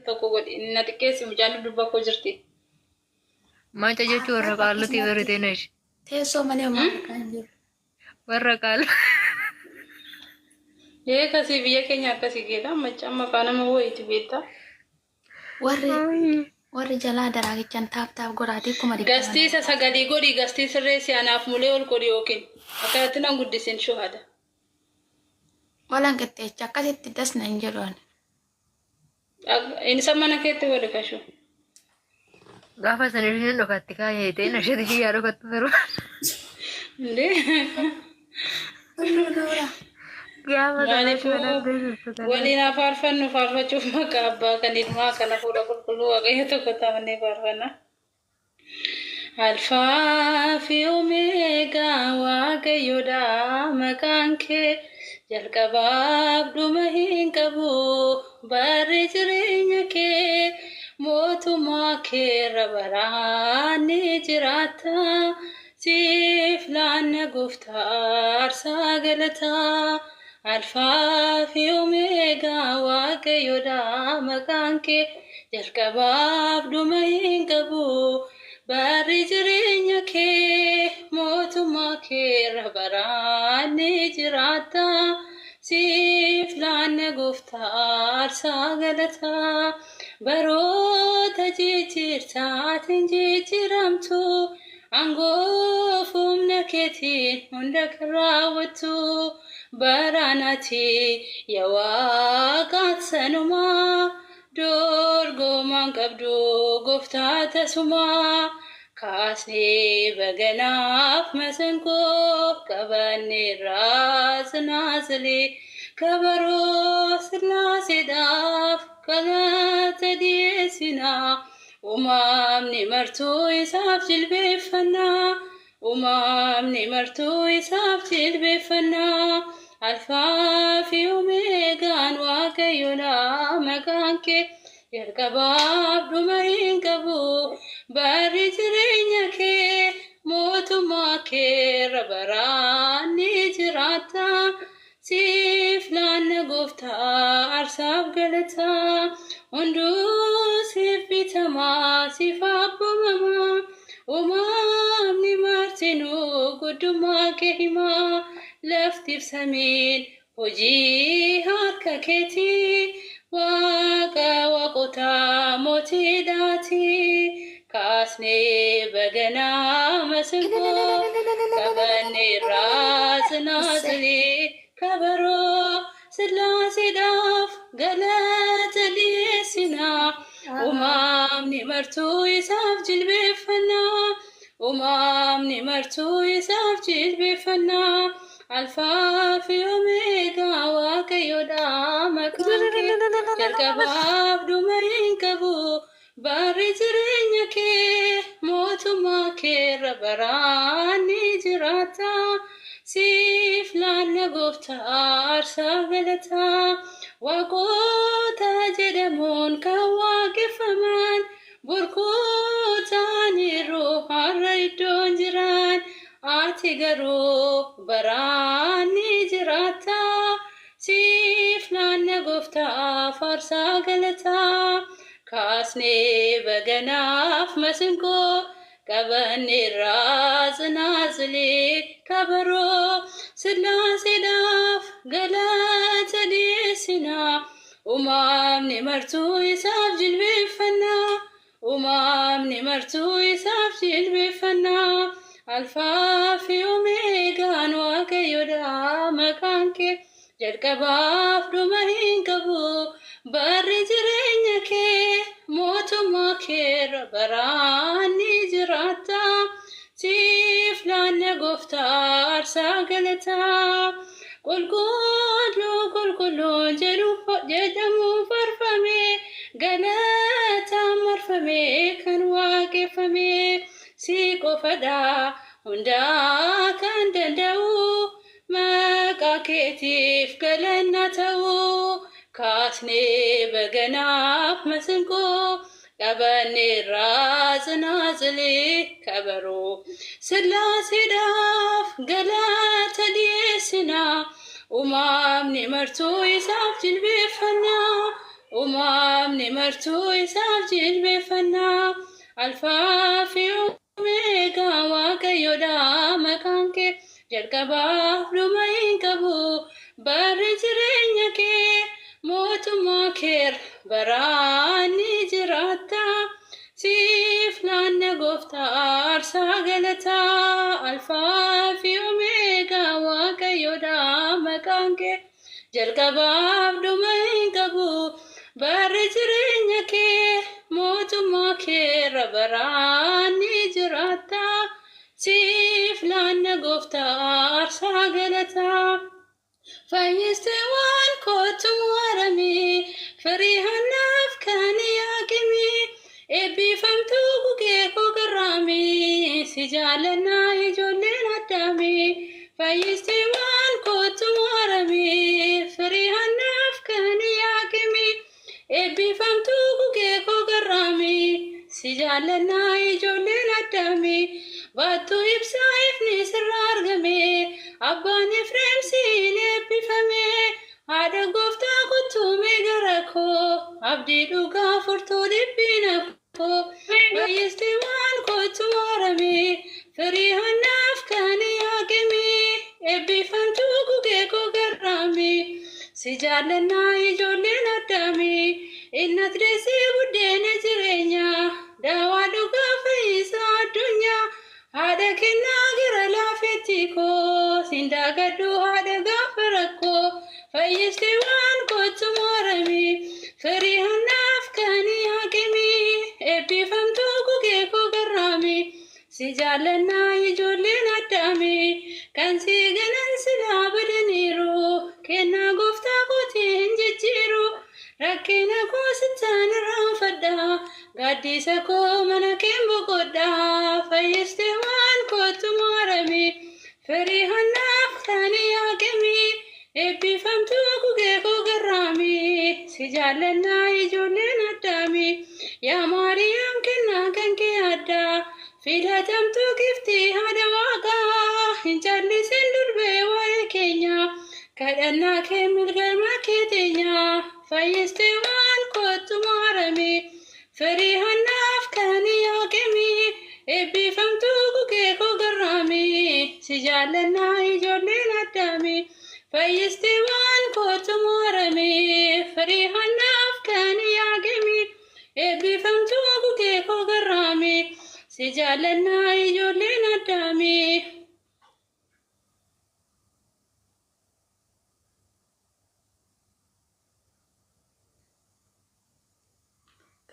tokko godhi inni xiqqeessi mucaan dubbaa koo jirti. Maca jechuun warra qaalluutii baratee nashi. Teessoo malee maal kan jiru. Warra qaallu. Kasii biyya keenya akkasii geedha macaan maqaa nama wayiiti beektaa. Warri jalaa daraagichaan taap godhaatee akkuma dhiqaman. Gastiisa sagalii godhi gastii sirree si'anaaf mulee ol godhi yookiin akkanatti nan guddisin shuhada. Walaan qixxeecha akkasitti dasna hin jedhan. Inni mana keetti godhi kashu. Gaafa sana isheen dhokatti kaayee ta'e nashati shiyyaa dhokatti jiru. Waliin faarfannu faarfachuuf maqaa abbaa kan ilmaa kana fuudha qulqulluu waaqayyo tokko taa'anii faarfanna. Alfaa fi Omeegaa waaqayyoodha maqaan kee jalqabaaf dhuma hin qabu barri jireenya kee mootummaa keerra baraan ni jiraata siif laanna gooftaa aarsaa galataa. Alfaa fi Omeegaa waaqayyoodha maqaan kee jalqabaaf dhuma hin qabu barri jireenya kee mootummaa keerra baraan ni jiraata siif laanna gooftaa aarsaa galataa. Baroota jijjiirtaatiin jijjiiramtu aangoo humna keetiin hunda kan raawwattu baraanaati yaa waaqaat sanumaa dorgomaan qabdu gooftaa tasumaa kaasnee baganaaf masanqoo qabanneerraa sinaasalee kabaroo sillaaseedhaaf galata dhiyeessinaa. Uumamni martuu isaaf jilbeeffannaa. Uumamni martuu isaaf jilbeeffannaa. Alfaa fi Omeegaan waaqayyoodha maqaan kee jalqabaaf dhuma hin qabu barri jireenya kee mootummaa keerra baraan ni jiraata siif laanna gooftaa aarsaaf galataa. Hunduu siif bitamaa siif abboomamaa uumamni martinuu guddummaa kee himaa laftiif samiin hojii harka keetii waaqa waaqotaa mootiidhaatii kaasnee baganaa masanqoo qabanneerraa sinaasalee kabaroo sillaaseedhaaf galata dhiyeessinaa. Uumamni martuu isaaf jilbeeffannaa. Uumamni martuu isaaf jilbeeffannaa. Alfaa fi Omeegaa waaqayyoodha maqaan kee jalqabaaf dhuma hin qabu barri jireenya kee mootummaa keerra baraan ni jiraata siif laanna gooftaa aarsaa galataa. Waaqota jedhamuun kan waaqeffaman burkutaaniiru har'a iddoon jiran ati garuu baraan ni jiraata siif laanna gooftaa aarsaa galataa. Kaasnee baganaaf masanqoo qabanneerraa sinaasalee kabaroo sillaaseedhaaf galata dhiyeessinaa. Uumamni martuu isaaf jilbeeffannaa. Uumamni martuu isaaf jilbeeffannaa. Alfaa fi Omeegaan waaqayyoodha maqaan kee jalqabaaf dhuma hin qabu barri jireenya kee mootummaa keerra baraan ni jiraata siif laanna gooftaa aarsaa galataa. Qulqulluun jedhamuun faarfamee galataan marfamee kan waaqeffamee si qofadha hundaa kan danda'u maqaa keetiif galanna ta'u. Kaasnee baganaaf masanqoo qabanneerraa sinaasalee kabaroo sillaaseedhaaf galata dhiyeessinaa. Uumamni martuu isaaf jilbeeffannaa. uumamni martuu isaaf jilbeeffannaa alfaa fi omeegaa waaqayyoodha maqaan kee jalqabaaf dhuma hin qabu barri jireenya kee mootummaa kee baraan ni jiraata siif naanna gooftaa aarsaa galataa alfaa fi omeegaa waaqayyoodha maqaan kee jalqabaaf dhuma hin qabu barri jireenya kee mootummaa kee baraan ni jiraata siif naanna gooftaa aarsaa galataa fayyistee waan kootu muharamee firii hannaaf kan yaaqimee eebbifamtuu gugee koo garraamee si jaalannaa ijoolleen addaamee fayyistee waan kootu muharamee firii hannaaf kan yaaqimee eebbifamtuu gugee koo garraamee si jaalannaa ijoolleen addaamee baattuu ibsaa ifni sirraa argamee abbaan Efreem siin eebbifamee haadha gooftaa kuttuumee gara koo abdii dhugaa furtuu dhiphina koo fayyistee waan kootu muharamee firii hannaaf kan yaaqimee eebbifamtuu gugee koo garraamee si jaalannaa ijoolleen addaamee innat deessee buddeena jireenyaa daawaa dhugaa fayyisaa addunyaa haadha kennaa gara laafetti koo sindaagadhu haadha gaafa rakkoo fayyistee waan kootu muharamee firii hannaaf kan yaaqimee eebbifamtuu gugee koo garraamee si jaalannaa ijoolleen addaamee kan si ganan silaa badaniiru kennaa gooftaa kootiin jijjiiru rakkina koo sittaan irraanfadhaa gaaddisa koo mana keen boqodhaa fayyistee waan kootu muharamee firii hannaaf kan yaaqimee eebbifamtuu gugee koo garraamee si jaalannaa ijoolleen addaamee yaa maariyaam kennaa kan kee addaa filatamtuu giftii haadha waaqaa hin callisin durbee waa'ee keenyaa kadhannaa kee milgalma kee teenyaa fayyistee waan kootu muharamee firii hannaaf kan yaaqimee eebbifamtuu gugee koo garraamee si jaalannaa ijoolleen addaamee fayyistee waan kootu muharamee firii hannaaf kan yaaqimee eebbifamtuu gugee koo garraamee si jaalannaa ijoolleen addaamee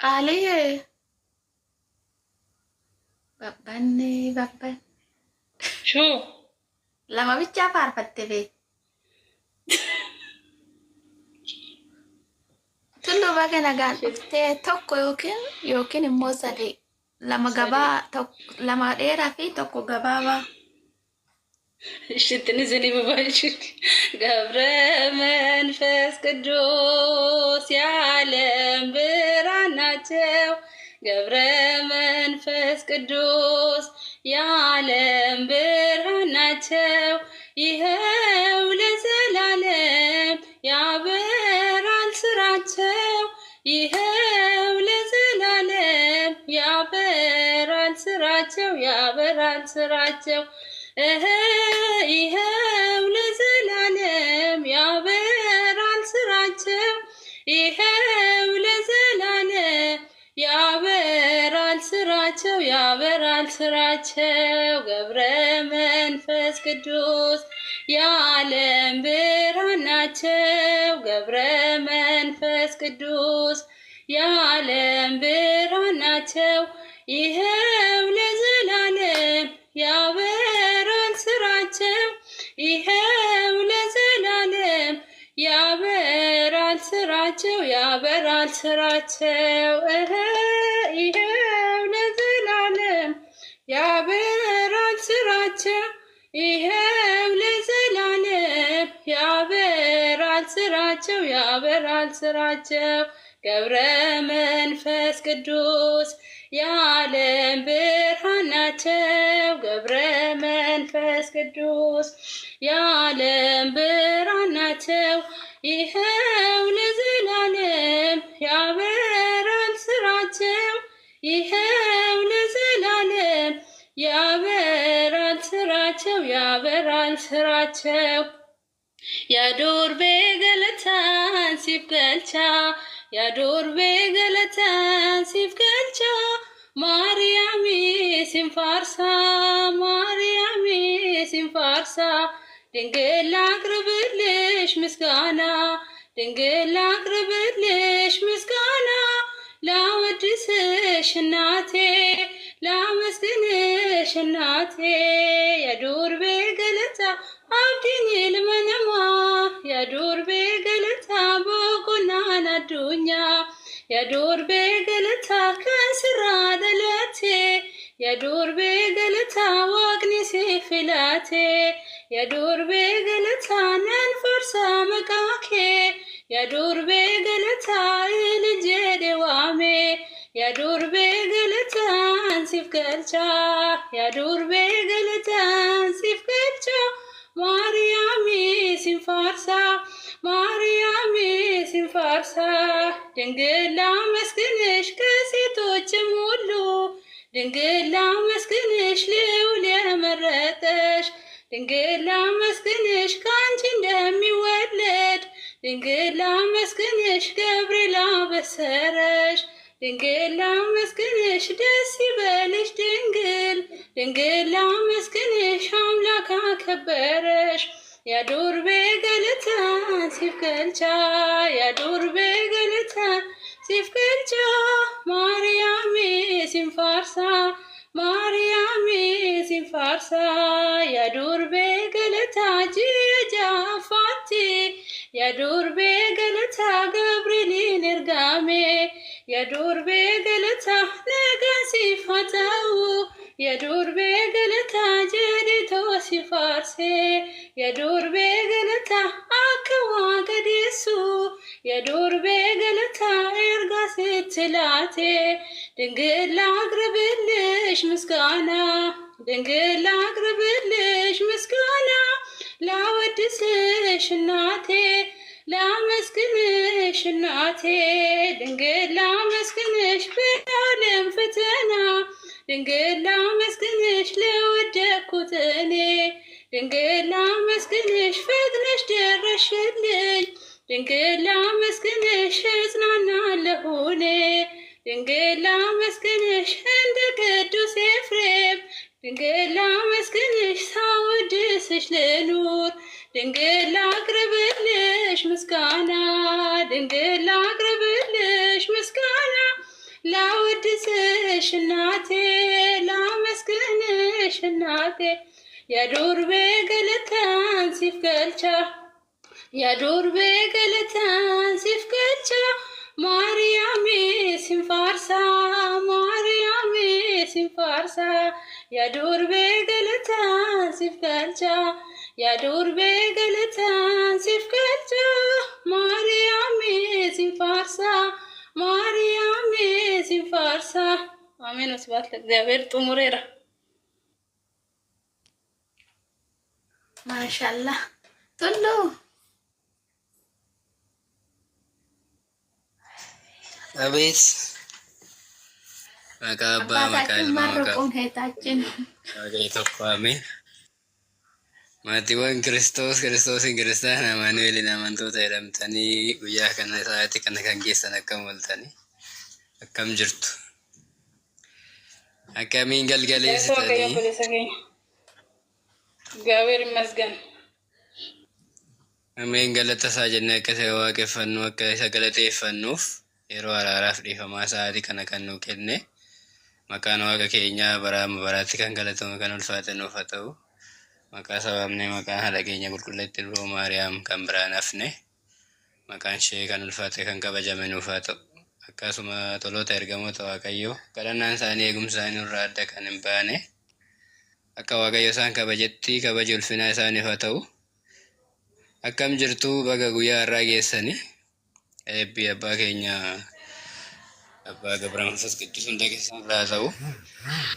Qaalee babban shuu lama bichaa faarfatte bee tulluu baga nagaan dhuftee tokko yookiin immoo sadii lama gabaa lama dheeraa fi tokko gabaabaa ሽትን ዝኒ በባልሽክ ገብረ መንፈስ ቅዱስ የዓለም ብርሃን ናቸው ገብረ መንፈስ ቅዱስ የዓለም ብርሃን ናቸው ይኸው ለዘላለም ያበራል ስራቸው ይኸው ለዘላለም ያበራል ስራቸው ይኸው ለዘላለም ያበራል ስራቸው ይኸው ለዘላለም ያበራል ስራቸው ገብረ መንፈስ ቅዱስ የዓለም ብርሃን ናቸው ገብረ መንፈስ ቅዱስ የዓለም ብርሃን ናቸው ይኸው ለዘላለም ያበራል ስራቸው ይኸው ለዘላለም ያበራል ስራቸው ይኸው ለዘላለም ያበራል ስራቸው ይኸው ለዘላለም ያበራል ስራቸው ገብረ መንፈስ ቅዱስ የዓለም ብርሃን ናቸው ገብረ መንፈስ ቅዱስ የዓለም ብርሃን ናቸው ይኸው ለዘላለም ያበራል ስራቸው ይኸው ለዘላለም ያበራል ስራቸው ያበራል ስራቸው ያዶር በገለታን ሲፍገልቻ ያዶር በገለታን ሲፍገልቻ ማርያም ሲንፋርሳ ማርያም ሲንፋርሳ ድንግል ላቅርብልሽ ምስጋና ድንግል ላቅርብልሽ ምስጋና ላወድስሽ እናቴ ላመስግንሽ እናቴ ያዶር በገለታ አብዲን ልመነማ ያዶር በገለታ በጎናን አዱኛ ያዶር በገለታ ከስራ ደለቴ ያዶር በገለታ ዋቅኒ ሲፍላቴ ያዶር በገለታ ነንፈርሳ መቃኬ ያዶር በገለታ ልጄ ደዋሜ ያዶር በገለታ ሲፍገልቻ ያዶር በገለታ ሲፍገልቻ ማርያም ሲንፋርሳ ማርያም ሲንፋርሳ ድንግል ላመስግንሽ ከሴቶችም ሁሉ ድንግል ላመስግንሽ ልዑል የመረጠሽ ድንግል ላመስግንሽ ካንቺ እንደሚወለድ ድንግል ላመስግንሽ ገብርኤል አበሰረሽ ድንግል ላመስግንሽ ደስ ይበልሽ ድንግል ድንግል ላመስግንሽ አምላክ አከበረሽ ያዶር በገለታ ሲፍገልቻ ያዶር በገለታ ሲፍገልቻ ማርያም ሲንፋርሳ ማርያም ሲንፋርሳ ያዶር በገለታ ጅጃፋቲ ያዶር በገለታ ገብርኤልን እርጋሜ ያዶር በገለታ ነገን ሲፈታው ያዶር በገለታ ጀዲቶ ሲፋርሴ ያዶር በገለታ አከዋ ገዴሱ ያዶር በገለታ ኤርጋ ስትላቴ ድንግል ላቅርብልሽ ምስጋና ድንግል ላቅርብልሽ ምስጋና ላወድስሽ እናቴ ላመስግንሽ እናቴ ድንግል ላመስግንሽ በዓለም ፈተና ድንግል ላመስግንሽ ለወደኩት እኔ ድንግል ላመስግንሽ ፈጥነሽ ደረሽልኝ ድንግል ላመስግንሽ እጽናናለሁ እኔ ድንግል ላመስግንሽ እንደ ቅዱስ ኤፍሬም ድንግል ላመስግንሽ ሳወድስሽ ልኑር ድንግል ላቅርብልሽ ምስጋና ድንግል ላቅርብልሽ ምስጋና ላወድስሽ እናቴ ላመስግንሽ እናቴ ያዶር በገለታን ሲፍገልቻ ያዶር በገለታን ሲፍገልቻ ማርያም ሲንፋርሳ ማርያም ሲንፋርሳ ያዶር በገለታን ሲፍገልቻ ያዶር በገለታን ሲፍገልቻ ማርያም ሲንፋርሳ ማርያም ሲንፋርሳ አሜን። ወስብሐት ለእግዚአብሔር። ጥሙሬራ ማሻአላህ ቶሎ አቤት መቃባ መቃል መረቁን ሄታችን ተቋሜ ማቲወን ክርስቶስን ክርስቲያን አማኑኤልን አማንቶታ jedhamtani guyyaa kana sa'aatii kana kan geessan akkam waltani akkam jirtu akkamiin galgaleessitanii እግዚአብሔር ይመስገን ameen galata isaa jennee akka isa waaqeffannu akka isa galateeffannuuf yeroo araaraaf dhiifamaa sa'aatii kana kan nuu kenne maqaan waaqa keenyaa baraa baraatti kan galatamu kan ulfaatanuuf haa ta'u maqaa sababnee maqaan haadha keenya qulqulleetti duroo maariyaam kan biraan hafne maqaan ishee kan ulfaate kan kabajame nuuf haa ta'u akkasuma toloota ergamoota waaqayyoo kadhannaan isaanii eegumsa isaanii irraa adda kan hin baane akka waaqayyo isaan kabajetti kabaji ulfinaa isaaniif haa ta'u akkam jirtu baga guyyaa har'aa geessani eebbi abbaa keenya abbaa gabra manfas qidduus hunda keessan irraa ta'u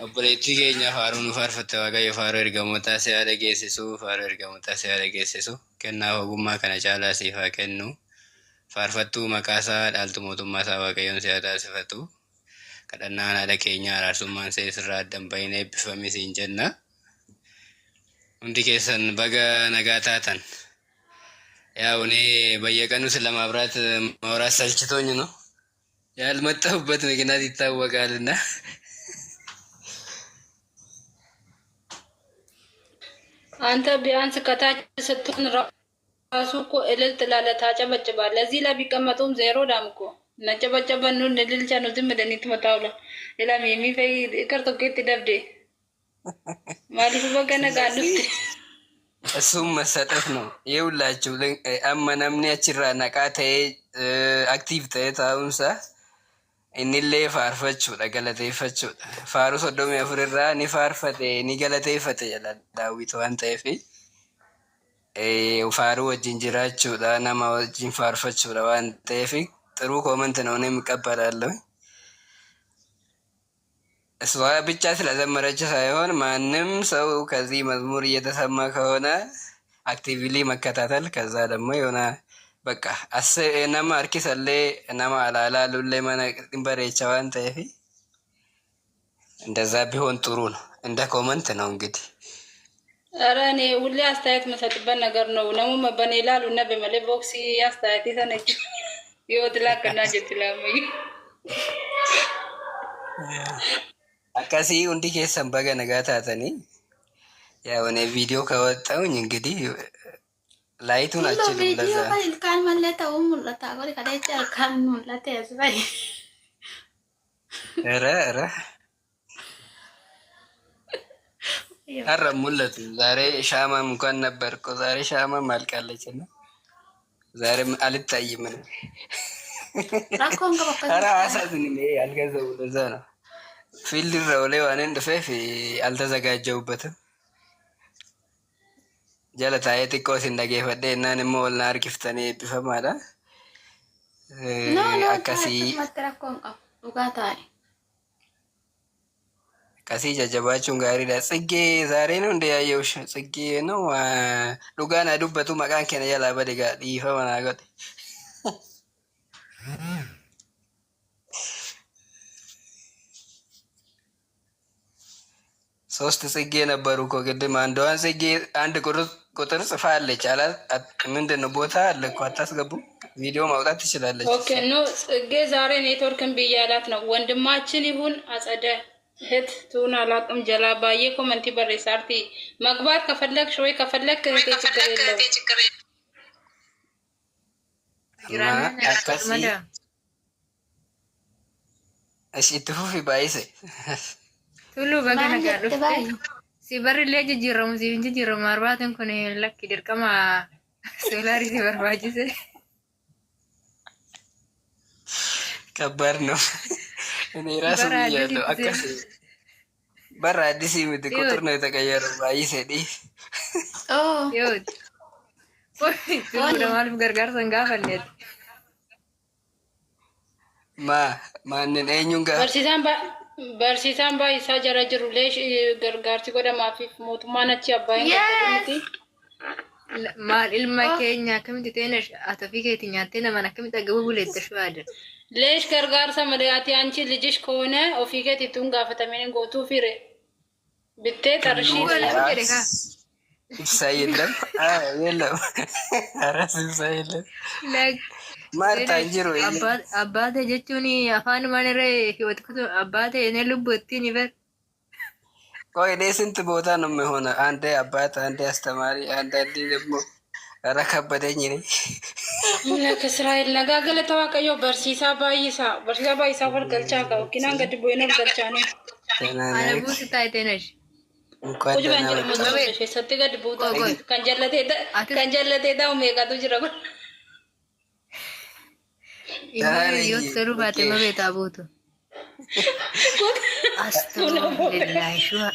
obboleettii keenya faaruu nu faarfatte waaqayyo faaruu ergamootaa si'aadha geessisu faaruu ergamootaa si'aadha geessisu kennaa ogummaa kana caalaa siif haa kennu faarfattuu maqaa isaa dhaaltu mootummaa isaa waaqayyoon si'a taasifatu. Kadhannaan haadha keenya araarsummaan see sirraa addan bahine eebbifame siin jenna. Hundi keessan baga nagaa taatan. ያው እኔ በየቀኑ ስለማብራት ማውራት ሰልችቶኝ ነው ያልመጣሁበት ምክንያት ይታወቃልና አንተ ቢያንስ ከታች ስትሆን ራሱ እኮ እልል ትላለህ፣ ታጨበጭባለህ። እዚህ ላይ ቢቀመጡም ዜሮ ዳም እኮ ነጨበጨበኑ ንልልቻ ነው ዝም ብለን ትመጣውላ ሌላ የሚፈይ ከርቶኬት ደብዴ ማሊፍ በገነጋሉት እሱም መሰጠት ነው። ይኸውላችሁ አመናምኒ አችራ ነቃ ተኤ አክቲቭ ተኤ ታኡንሳ ኢኒሌ ፋርፈቹudha galateeffachuudha. Faaruu 34 irraa ni faarfate ni galateeffate jedha Daawit waan ta'eef faaruu wajjin jiraachuudha nama wajjin faarfachuudha waan ta'eef ጥሩ ኮመንት ነው እኔም እቀበላለሁ። እሷ ብቻ ስለዘመረች ሳይሆን ማንም ሰው ከዚህ መዝሙር እየተሰማ ከሆነ አክቲቭሊ መከታተል ከዛ ደግሞ የሆነ በቃ ነማ አርኪሰሌ ነማ አላላሉሌ በሬቻ ዋን ተይፊ እንደዛ ቢሆን ጥሩ ነው። እንደ ኮመንት ነው እንግዲህ። ኧረ እኔ ሁሌ አስተያየት መሰጥበት ነገር ነው። ነሙ በኔ ላሉ እና በመሌ ቦክሲ አስተያየት ይሰነች ይወት ላከና ጀትላመይ አካሲ ሁንዲ ኬሰን በገ ነጋ ታተኒ ያው እኔ ቪዲዮ ከወጣውኝ እንግዲህ ላይቱን አችልም ለዛ ካን መለታው ሙላታ ጎሪ ከዳይቻ ካን ሙላታ ያስባይ ኧረ አረ ሙለቱ ዛሬ ሻማም እንኳን ነበር እኮ ዛሬ ሻማም አልቃለች እና ዛሬም አልታይም ነው ራኮን ከበከ ኧረ አሳዝንም ይሄ አልገዛው ለዛ ነው ፊልድ ረውሌ ዋኔን ድፌፍ አልተዘጋጀውበትም ጀለታዬ xiqqoo እንደገፈደ እናን ሞልና አርኪፍተኔ ቢፈማዳ አካሲ አካሲ ጀጀባቹን ጋሪዳ ጽጌ ዛሬ ነው እንደያየውሽ ጽጌ ነው ዱጋና ዱበቱ መቃን ከነ ያላ በደጋ ይፈማና ገጥ ሶስት ጽጌ ነበሩ እኮ ቅድም አንዷን ጽጌ አንድ ቁጥር ጽፋለች አላ ምንድን ነው ቦታ አለ እኮ አታስገቡ ቪዲዮ ማውጣት ትችላለች። ኦኬ ኖ ጽጌ ዛሬ ኔትወርክን ብያላት ነው ወንድማችን ይሁን አጸደ እህት ትሁን አላቅም ጀላባዬ ኮመንቲ በሬሳርቲ መግባት ከፈለግሽ ወይ ከፈለግ ችግር የለውም። እሺ ትፉፊ ባይሴ Tulu baga nagalu. Si bari leje jiramu arbaatan kun lakki dirqama solari si barbaachise. ከባድ ነው። እኔ ራሱ ያለው አከሰ በራ አዲስ ምት ቁጥር ነው የተቀየረው ባይሰዲ ዮት ወይ ማልፍ ገርጋር ሰንጋ ፈለት ማንን ኤኙን ጋር Barsiisaan baay'isaa jara jirullee gargaarsi godhamaafi mootummaan achi abbaa hin maal ilma keenya akkamitti ta'een atofii keetii nyaattee naman akkamitti agabuu buleetta shuwaadha. Leesh gargaarsa malee ati anchi lijish koone ofii keetiituun gaafatameen gootuu fire bittee tarshii ibsaa የለም የለም አራስ ibsaa የለም ማርታ እንጅሮ አባቴ jechuun afaan maniree hiwatkutu አባቴ እኔ ልቦቲን ይበር ቆይ እኔ ስንት ቦታ ነው የሚሆነው? አንዴ አባት፣ አንዴ አስተማሪ፣ አንዳንዴ ደግሞ ኧረ ከበደኝ ነኝ ከእስራኤል ነጋገለ ተዋቀዮ በርሲሳ ባይሳ ወርገልቻ ኪናን ገድ ቦይነ ወርገልቻ ነው አለቡ ስታይተነሽ እንኳን ደህና መጣሽ ሰጥ ገድ ቦታ ከንጀለቴ ዳው ሜጋቱ ጅረጎ Yo solo bate me beta boto. Astagfirullah shua.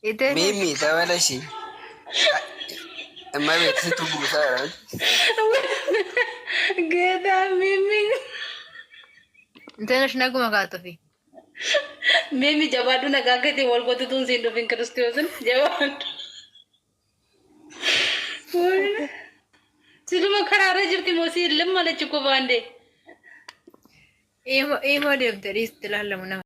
Ite Mimi tawalashi. Amma beti tu buta. Geda Mimi. Intenas nagu magato fi. Mimi jawadu nagagati wolgotu tun sindu fin kristiyosun jawad. ሲሉማ ከራረ ጅብቲ ሞሲ ልም አለች እኮ ባንዴ ኢሞ ደብተሪ ስትላለሙ ነው